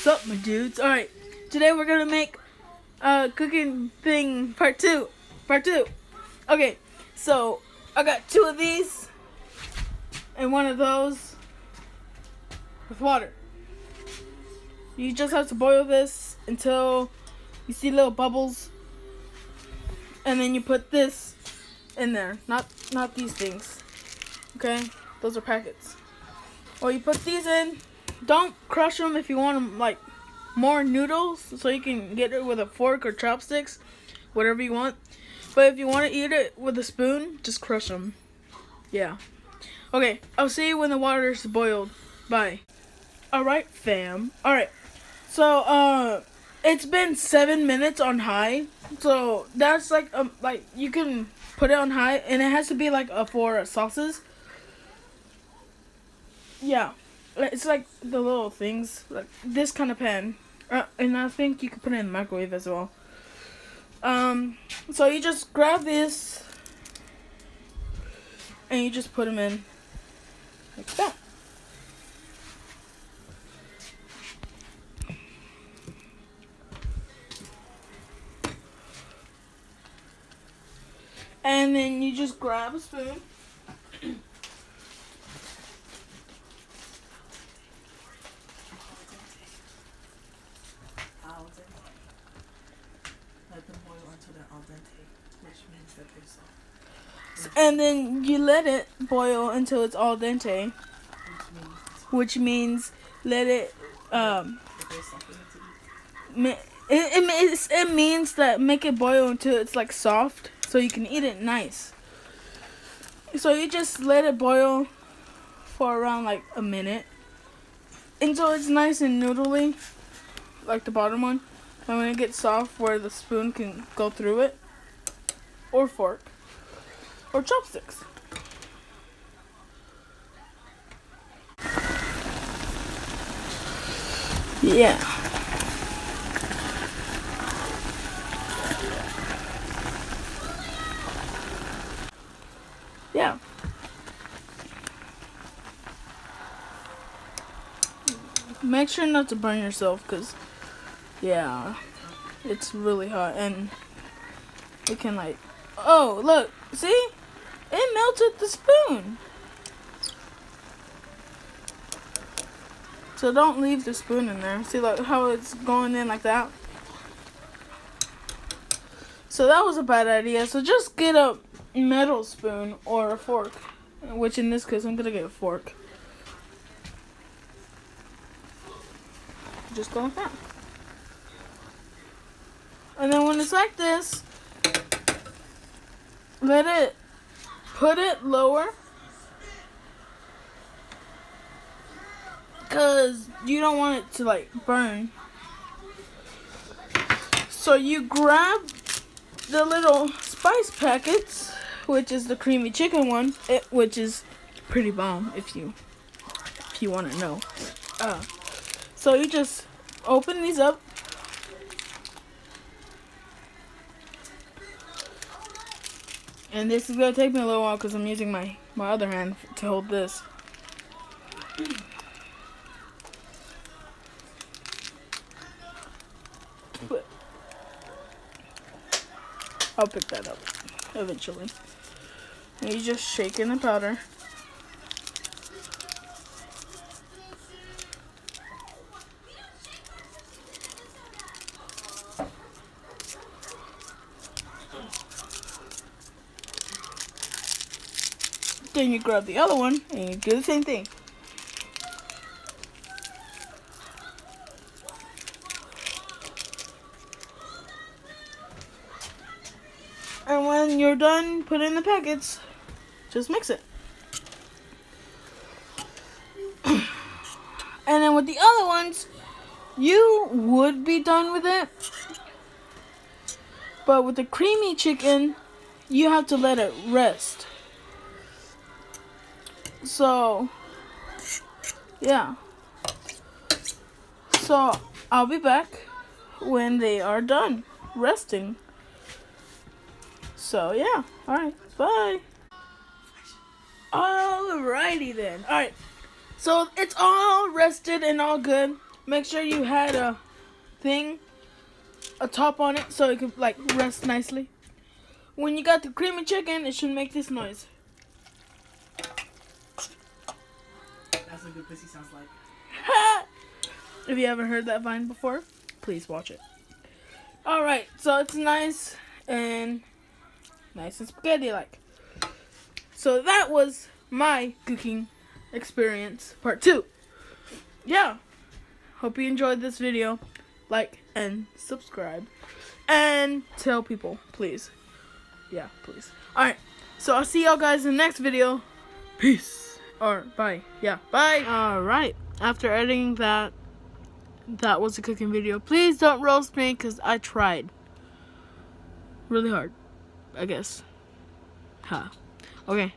Sup, my dudes? Alright, today we're gonna make cooking thing part two. Okay, so I got 2 of these and 1 of those with water. You just have to boil this until you see little bubbles, and then you put this in there. Not these things. Okay, those are packets. Well, you put these in. Don't crush them if you want them like more noodles, so you can get it with a fork or chopsticks, whatever you want. But if you want to eat it with a spoon, just crush them. Yeah. Okay, I'll see you when the water is boiled. Bye. Alright, fam. Alright. So, it's been 7 minutes on high. So, that's like you can put it on high, and it has to be like for sauces. Yeah. It's like the little things, like this kind of pan. And I think you can put it in the microwave as well. So you just grab this and you just put them in like that. And then you just grab a spoon. Let them boil until they're al dente, which means that they're soft. And then you let it boil until it's al dente, which means let it it means that make it boil until it's like soft, so you can eat it nice. So you just let it boil for around like a minute until it's nice and noodly, like the bottom one. And when it gets soft, where the spoon can go through it, or fork, or chopsticks. Yeah. Yeah. Make sure not to burn yourself, because yeah, it's really hot, and it can like, oh look, see, it melted the spoon. So don't leave the spoon in there. See like how it's going in like that? So that was a bad idea. So just get a metal spoon or a fork, which in this case I'm gonna get a fork. Just go like that. And then when it's like this, put it lower, because you don't want it to like burn. So you grab the little spice packets, which is the creamy chicken one, which is pretty bomb if you want to know. So you just open these up. And this is going to take me a little while because I'm using my other hand to hold this. But I'll pick that up eventually. And you just shake in the powder. Then you grab the other one and you do the same thing. And when you're done putting in the packets, just mix it. And then with the other ones, you would be done with it. But with the creamy chicken, you have to let it rest. So, yeah. So, I'll be back when they are done resting. So, yeah. Alright, bye. Alrighty then. Alright. So, it's all rested and all good. make sure you had a top on it so it could like rest nicely. When you got the creamy chicken, it should make this noise. That's what good pussy sounds like. If you haven't heard that vine before, please watch it. Alright, so it's nice and spaghetti-like. So that was my cooking experience part 2. Yeah. Hope you enjoyed this video. Like and subscribe. And tell people, please. Yeah, please. Alright, so I'll see y'all guys in the next video. Peace. Or bye. Yeah, bye. Alright, after editing that was a cooking video. Please don't roast me because I tried really hard, I guess. Okay.